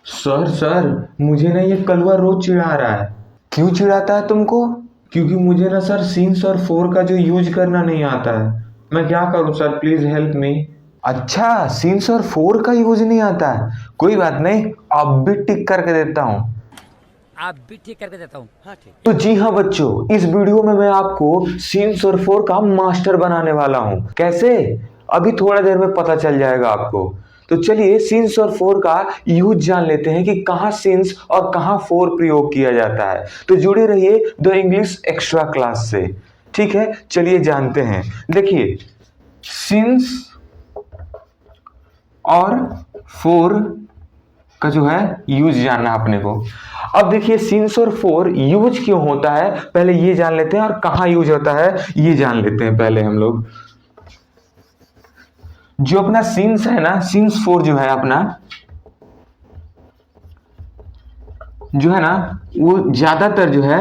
Sir sir, मुझे ना ये कलवा रोज चिढ़ा रहा है। क्यों चिढ़ाता है तुमको? क्योंकि मुझे ना सर सिंस और फोर का जो यूज करना नहीं आता है। मैं क्या करूं सर, प्लीज हेल्प मी। अच्छा, सिंस और फोर का यूज नहीं आता है। कोई बात नहीं, अब भी टिक करके देता हूँ। आप भी ठीक करके देता हूँ। हाँ ठीक। तो जी हाँ बच्चों, इस वीडियो में मैं आपको सिंस और फोर का मास्टर बनाने वाला हूँ। कैसे? अभी थोड़ा देर में पता चल जाएगा आपको। तो चलिए सिंस और फोर का यूज जान लेते हैं कि कहाँ सिंस और कहाँ फोर प्रयोग किया जाता है। तो जुड़े रहिए द इंग्लिश एक्स्ट्रा क्लास से। ठीक है, चलिए जानते हैं। देखिए, सिंस और फोर का जो है यूज जानना अपने को। अब देखिए, सिंस और फोर यूज क्यों होता है पहले ये जान लेते हैं, और कहां यूज होता है ये जान लेते हैं पहले हम लोग। जो अपना सिंस है ना, सिंस फोर जो है अपना, जो है ना, वो ज्यादातर जो है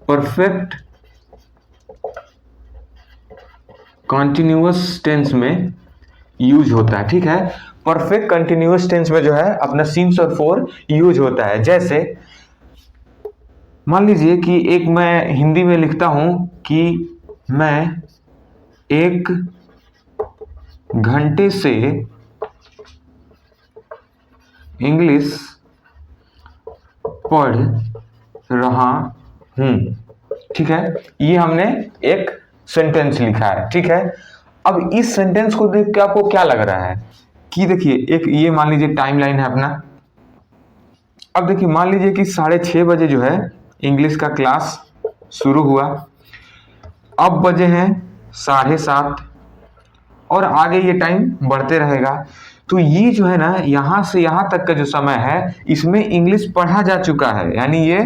परफेक्ट कॉन्टिन्यूअस टेंस में यूज होता है। ठीक है, परफेक्ट कंटिन्यूअस टेंस में जो है अपना सिंस और फोर यूज होता है। जैसे मान लीजिए कि एक मैं हिंदी में लिखता हूं कि मैं 1 घंटे से इंग्लिश पढ़ रहा हूं। ठीक है, ये हमने एक सेंटेंस लिखा है। ठीक है, अब इस सेंटेंस को देख के आपको क्या लग रहा है कि देखिए, एक ये मान लीजिए टाइमलाइन है अपना। अब देखिए, मान लीजिए कि 6:30 बजे जो है इंग्लिश का क्लास शुरू हुआ। अब बजे हैं 7:30 और आगे ये टाइम बढ़ते रहेगा। तो ये जो है ना, यहां से यहां तक का जो समय है इसमें इंग्लिश पढ़ा जा चुका है, यानी ये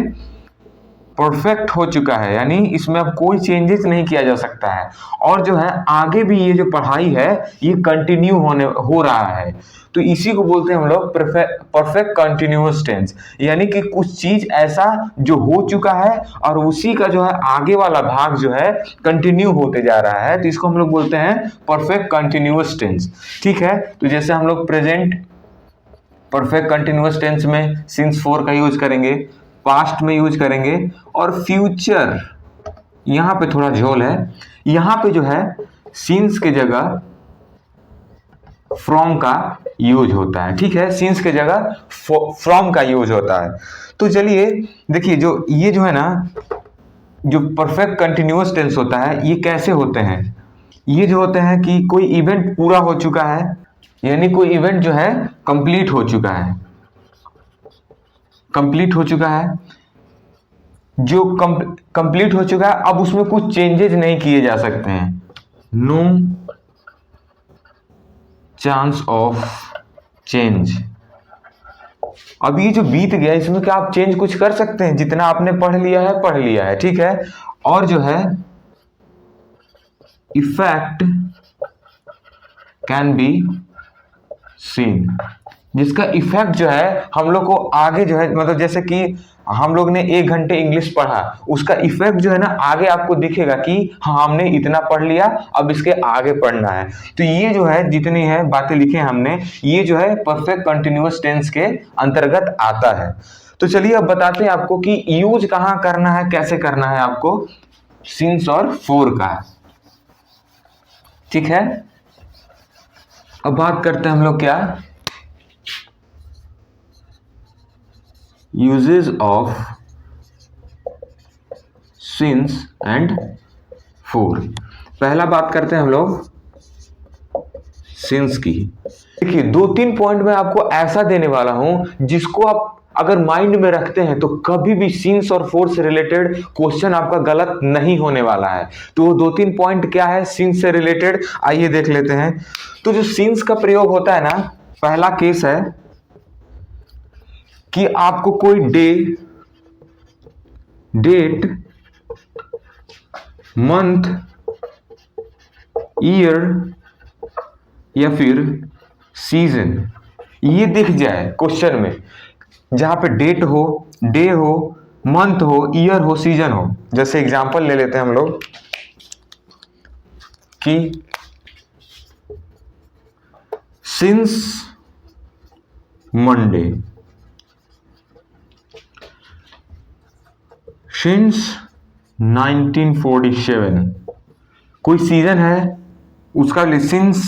परफेक्ट हो चुका है, यानी इसमें अब कोई चेंजेस नहीं किया जा सकता है। और जो है आगे भी ये जो पढ़ाई है ये कंटिन्यू हो रहा है। तो इसी को बोलते हैं हम लोग परफेक्ट कंटिन्यूअस टेंस, यानी कि कुछ चीज ऐसा जो हो चुका है और उसी का जो है आगे वाला भाग जो है कंटिन्यू होते जा रहा है, तो इसको हम लोग बोलते हैं परफेक्ट कंटिन्यूअस टेंस। ठीक है, तो जैसे हम लोग प्रेजेंट परफेक्ट कंटिन्यूअस टेंस में सिंस फोर का यूज करेंगे, पास्ट में यूज करेंगे, और फ्यूचर यहां पे थोड़ा झोल है, यहां पे जो है सिंस के जगह फ्रॉम का यूज होता है। ठीक है, सिंस के जगह फ्रॉम का यूज होता है। तो चलिए देखिए, जो ये जो है ना, जो परफेक्ट कंटिन्यूअस टेंस होता है ये कैसे होते हैं। ये जो होते हैं कि कोई इवेंट पूरा हो चुका है, यानी कोई इवेंट जो है कंप्लीट हो चुका है, कंप्लीट हो चुका है, जो कंप्लीट हो चुका है, अब उसमें कुछ चेंजेस नहीं किए जा सकते हैं। No chance of change. अब ये जो बीत गया इसमें क्या आप चेंज कुछ कर सकते हैं? जितना आपने पढ़ लिया है पढ़ लिया है। ठीक है, और जो है इफेक्ट कैन बी सीन, जिसका इफेक्ट जो है हम लोग को आगे जो है, मतलब जैसे कि हम लोग ने 1 घंटे इंग्लिश पढ़ा, उसका इफेक्ट जो है ना आगे आपको दिखेगा कि हाँ हमने इतना पढ़ लिया, अब इसके आगे पढ़ना है। तो ये जो है जितनी है बातें लिखे हमने, ये जो है परफेक्ट कंटिन्यूअस टेंस के अंतर्गत आता है। तो चलिए अब बताते हैं आपको कि यूज कहाँ करना है, कैसे करना है आपको सिंस और फोर का। ठीक है, अब बात करते हैं हम लोग क्या, uses of since and four. पहला बात करते हैं हम लोग सिंस की। देखिए, 2-3 पॉइंट मैं आपको ऐसा देने वाला हूं जिसको आप अगर माइंड में रखते हैं तो कभी भी सिंस और फोर से रिलेटेड क्वेश्चन आपका गलत नहीं होने वाला है। तो 2-3 पॉइंट क्या है सिंस से रिलेटेड, आइए देख लेते हैं। तो जो सिंस का प्रयोग होता है ना, पहला केस है कि आपको कोई डेट, मंथ, ईयर या फिर सीजन ये दिख जाए क्वेश्चन में, जहां पे डेट हो, डे हो, मंथ हो, ईयर हो, सीजन हो। जैसे एग्जांपल ले लेते हैं हम लोग कि सिंस मंडे। सिंस 1947 कोई सीजन है उसका सिंस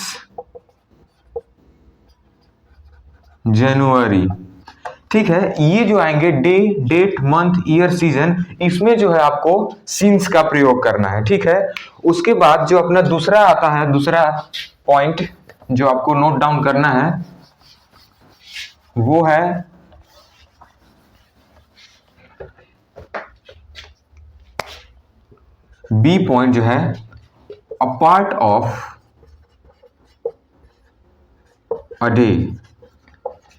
जनवरी। ठीक है, ये जो आएंगे day, date, month, year, season, इसमें जो है आपको सिंस का प्रयोग करना है। ठीक है, उसके बाद जो अपना दूसरा आता है, दूसरा पॉइंट जो आपको नोट डाउन करना है वो है बी पॉइंट जो है a part of a day.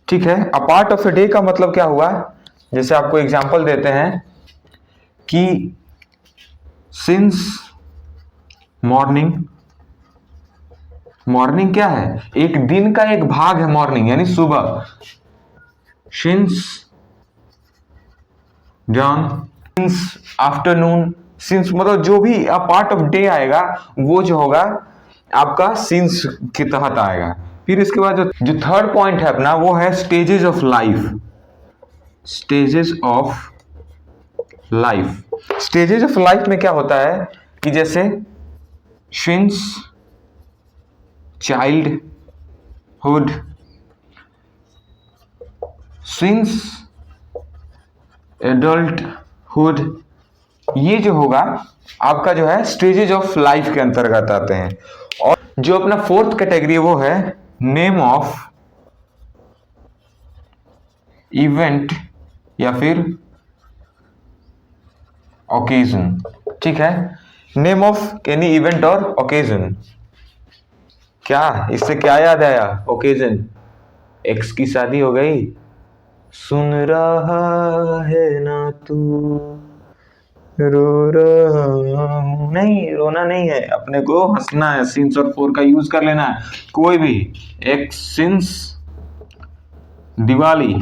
ठीक है, a part of a day का मतलब क्या हुआ, जैसे आपको एग्जांपल देते हैं कि सिंस मॉर्निंग, मॉर्निंग क्या है, एक दिन का एक भाग है मॉर्निंग यानी सुबह। Since dawn, since afternoon, since मतलब जो भी अ पार्ट ऑफ डे आएगा वो जो होगा आपका सिंस के तहत आएगा। फिर इसके बाद जो थर्ड पॉइंट है अपना वो है stages of life. Stages of life, stages of life में क्या होता है कि जैसे सिंस चाइल्डहुड, सिंस एडल्टहुड, ये जो होगा आपका जो है स्टेजेस ऑफ लाइफ के अंतर्गत आते हैं। और जो अपना फोर्थ कैटेगरी है वो है नेम ऑफ इवेंट या फिर ओकेजन। ठीक है, नेम ऑफ एनी इवेंट और ओकेजन। क्या इससे क्या याद आया, ओकेजन, एक्स की शादी हो गई, सुन रहा है ना तू, रो रहा हूं, नहीं रोना नहीं है, अपने को हंसना है। सिंस और फोर का यूज कर लेना है, कोई भी एक सिंस दिवाली।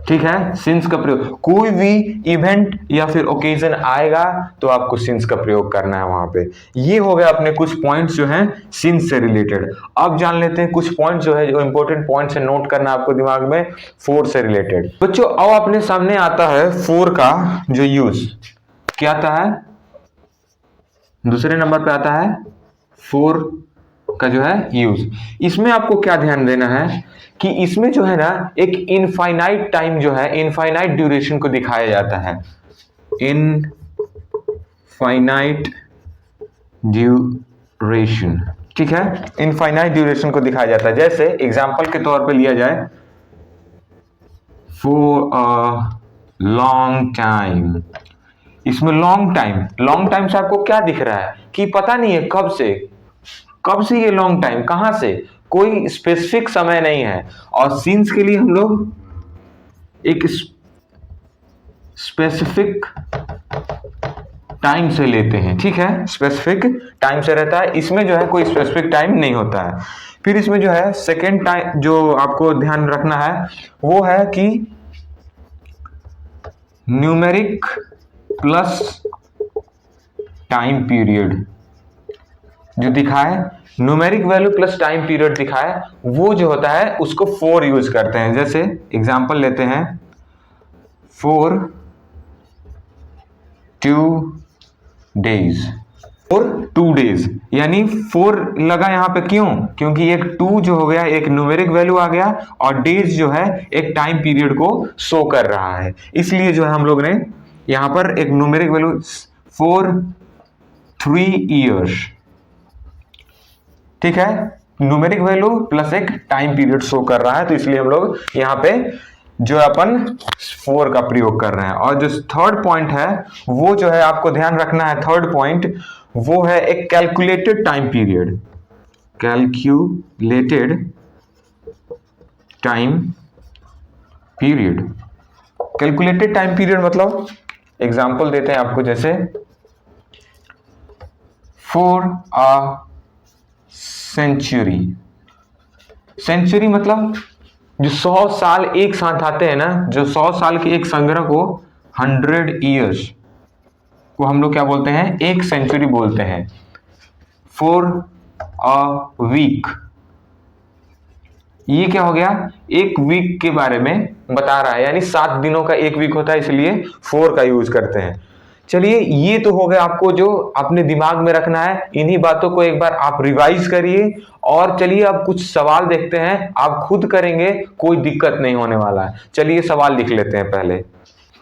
ठीक है, सिंस का प्रयोग, कोई भी इवेंट या फिर ओकेजन आएगा तो आपको सिंस का प्रयोग करना है वहां पे। ये हो गया अपने कुछ पॉइंट्स जो हैं सिंस से रिलेटेड। अब जान लेते हैं कुछ पॉइंट्स जो है, जो इंपॉर्टेंट पॉइंट्स है नोट करना आपको दिमाग में फोर से रिलेटेड। बच्चों अब अपने सामने आता है फोर का जो यूज, क्या आता है, दूसरे नंबर पे आता है फोर का जो है यूज। इसमें आपको क्या ध्यान देना है कि इसमें जो है ना एक इनफाइनाइट टाइम जो है, इनफाइनाइट ड्यूरेशन को दिखाया जाता है। इनफाइनाइट ड्यूरेशन, ठीक है, इनफाइनाइट ड्यूरेशन को दिखाया जाता है। जैसे एग्जांपल के तौर पे लिया जाए, फॉर अ लॉन्ग टाइम। इसमें लॉन्ग टाइम से आपको क्या दिख रहा है कि पता नहीं है कब से ये लॉन्ग टाइम, कहां से, कोई स्पेसिफिक समय नहीं है। और सीन्स के लिए हम लोग एक स्पेसिफिक टाइम से लेते हैं। ठीक है, स्पेसिफिक टाइम से रहता है, इसमें जो है कोई स्पेसिफिक टाइम नहीं होता है। फिर इसमें जो है सेकेंड टाइम जो आपको ध्यान रखना है वो है कि न्यूमेरिक प्लस टाइम पीरियड जो दिखाए, numeric value plus time period दिखाए, वो जो होता है उसको फोर यूज करते हैं। जैसे एग्जांपल लेते हैं, फॉर 2 days, फॉर 2 days, यानी 4 लगा यहां पे क्यों, क्योंकि एक 2 जो हो गया एक न्यूमेरिक वैल्यू आ गया और डेज जो है एक टाइम पीरियड को शो कर रहा है, इसलिए जो है हम लोग ने यहां पर एक न्यूमेरिक वैल्यू फॉर 3 years। ठीक है, न्यूमेरिक वैल्यू प्लस एक टाइम पीरियड शो कर रहा है, तो इसलिए हम लोग यहाँ पे जो अपन 4 का प्रयोग कर रहे हैं। और जो थर्ड पॉइंट है वो जो है आपको ध्यान रखना है, थर्ड पॉइंट वो है एक calculated time period. Calculated time period, calculated time period मतलब एग्जांपल देते हैं आपको, जैसे फॉर अ सेंचुरी। सेंचुरी मतलब जो 100 साल एक साथ आते हैं ना, जो 100 साल के एक संग्रह को 100 years को हम लोग क्या बोलते हैं, एक सेंचुरी बोलते हैं। फॉर अ वीक, ये क्या हो गया, एक वीक के बारे में बता रहा है, यानी 7 दिनों का एक वीक होता है, इसलिए 4 का यूज करते हैं। चलिए ये तो हो गया आपको जो अपने दिमाग में रखना है। इन्हीं बातों को एक बार आप रिवाइज करिए और चलिए अब कुछ सवाल देखते हैं, आप खुद करेंगे, कोई दिक्कत नहीं होने वाला है। चलिए सवाल लिख लेते हैं पहले।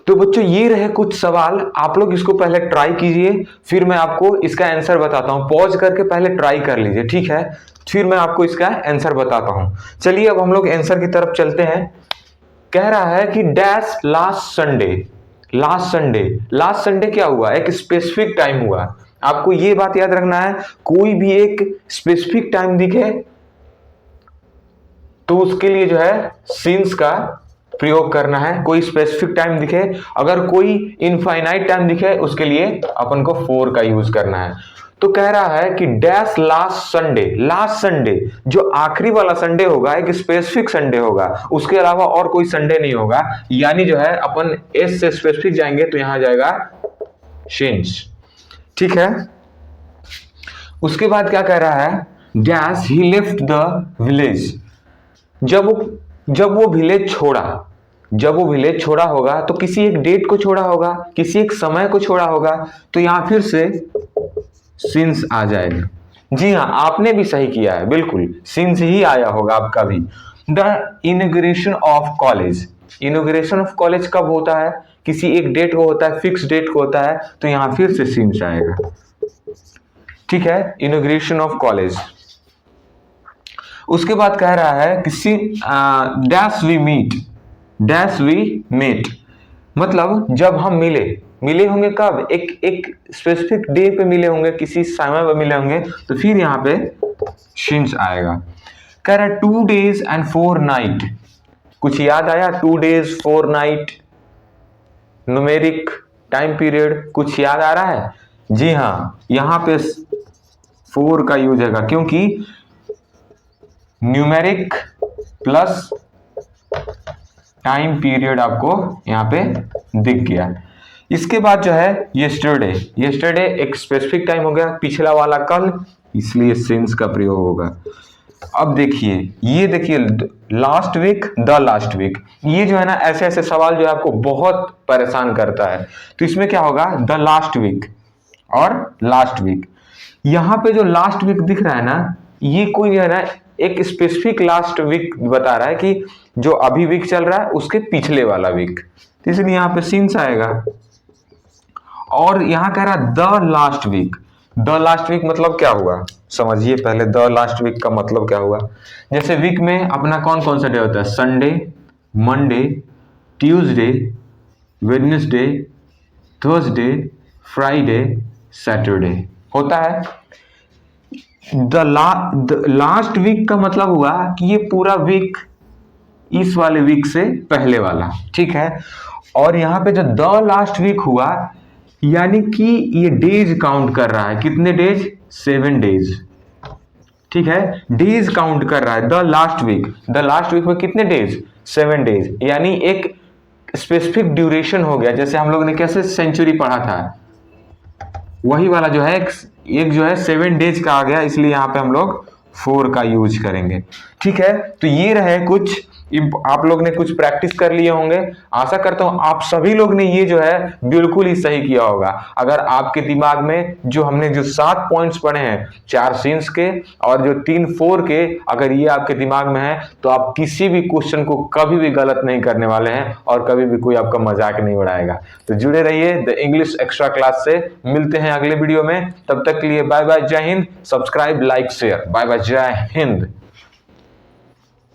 तो बच्चों ये रहे कुछ सवाल, आप लोग इसको पहले ट्राई कीजिए, फिर मैं आपको इसका आंसर बताता हूं। पॉज करके पहले ट्राई कर लीजिए, ठीक है, फिर मैं आपको इसका आंसर बताता हूं। चलिए अब हम लोग आंसर की तरफ चलते हैं। कह रहा है कि dash last Sunday, last Sunday क्या हुआ, एक स्पेसिफिक टाइम हुआ। आपको ये बात याद रखना है, कोई भी एक स्पेसिफिक टाइम दिखे तो उसके लिए जो है सिंस का प्रयोग करना है। कोई स्पेसिफिक टाइम दिखे, अगर कोई इनफाइनाइट टाइम दिखे उसके लिए अपन को 4 का यूज करना है। तो कह रहा है कि डैश लास्ट संडे जो आखिरी वाला संडे होगा, एक स्पेसिफिक संडे होगा, उसके अलावा और कोई संडे नहीं होगा। यानी जो है अपन एस से स्पेसिफिक जाएंगे तो यहां जाएगा सिंस, ठीक है। उसके बाद क्या कह रहा है, dash he left the village, जब वो विलेज छोड़ा होगा तो किसी एक डेट को छोड़ा होगा, किसी एक समय को छोड़ा होगा, तो यहां फिर से सिंस आ जाएगा। जी हाँ, आपने भी सही किया है, बिल्कुल सिंस ही आया होगा आपका भी। The inauguration of college, inauguration of college कब होता है, किसी एक डेट को होता है, फिक्स डेट को होता है, तो यहां फिर से सिंस आएगा, ठीक है, इनॉग्रेशन ऑफ कॉलेज। उसके बाद कह रहा है किसी डैश वी मीट, मतलब जब हम मिले होंगे कब, एक स्पेसिफिक डे पे मिले होंगे, किसी समय पे मिले होंगे, तो फिर यहां पे सिंस आएगा। कह रहा है 2 days and 4 night, कुछ याद आया, 2 days 4 night, numeric time period, कुछ याद आ रहा है? जी हाँ, यहां पे 4 का यूज होगा क्योंकि न्यूमेरिक प्लस टाइम पीरियड आपको यहां पे दिख गया। इसके बाद जो है यस्टरडे एक स्पेसिफिक टाइम हो गया, पिछला वाला कल, इसलिए सिंस का प्रयोग होगा। अब देखिए, ये देखिए लास्ट वीक, ये जो है ना ऐसे ऐसे सवाल जो है आपको बहुत परेशान करता है। तो इसमें क्या होगा, द लास्ट वीक और लास्ट वीक। यहां पे जो लास्ट वीक दिख रहा है ना, ये कोई जो है ना एक स्पेसिफिक लास्ट वीक बता रहा है कि जो अभी वीक चल रहा है उसके पिछले वाला वीक, तो इसलिए यहां पे सिंस आएगा। और यहां कह रहा है द लास्ट वीक मतलब क्या हुआ, समझिए पहले द लास्ट वीक का मतलब क्या हुआ। जैसे वीक में अपना कौन कौन सा डे होता है, Sunday, Monday, Tuesday, Wednesday, Thursday, Friday, Saturday होता है। द लास्ट वीक का मतलब हुआ कि ये पूरा वीक इस वाले वीक से पहले वाला, ठीक है। और यहां पे जो द लास्ट वीक हुआ, यानी कि ये डेज काउंट कर रहा है, कितने डेज, 7 डेज, ठीक है, डेज काउंट कर रहा है। द लास्ट वीक में कितने डेज, 7 डेज, यानी एक स्पेसिफिक ड्यूरेशन हो गया। जैसे हम लोग ने कैसे सेंचुरी पढ़ा था, वही वाला जो है एक जो है 7 डेज का आ गया, इसलिए यहां पे हम लोग 4 का यूज करेंगे, ठीक है। तो ये रहे कुछ, आप लोग ने कुछ प्रैक्टिस कर लिए होंगे। आशा करता हूं आप सभी लोग ने ये जो है बिल्कुल ही सही किया होगा। अगर आपके दिमाग में जो हमने जो 7 पॉइंट्स पढ़े हैं, 4 सिंस के और जो 3 4 के, अगर ये आपके दिमाग में है तो आप किसी भी क्वेश्चन को कभी भी गलत नहीं करने वाले हैं और कभी भी कोई आपका मजाक नहीं उड़ाएगा। तो जुड़े रहिए द इंग्लिश एक्स्ट्रा क्लास से। मिलते हैं अगले वीडियो में, तब तक के लिए बाय बाय, जय हिंद। Subscribe, like, share, bye bye, जय हिंद।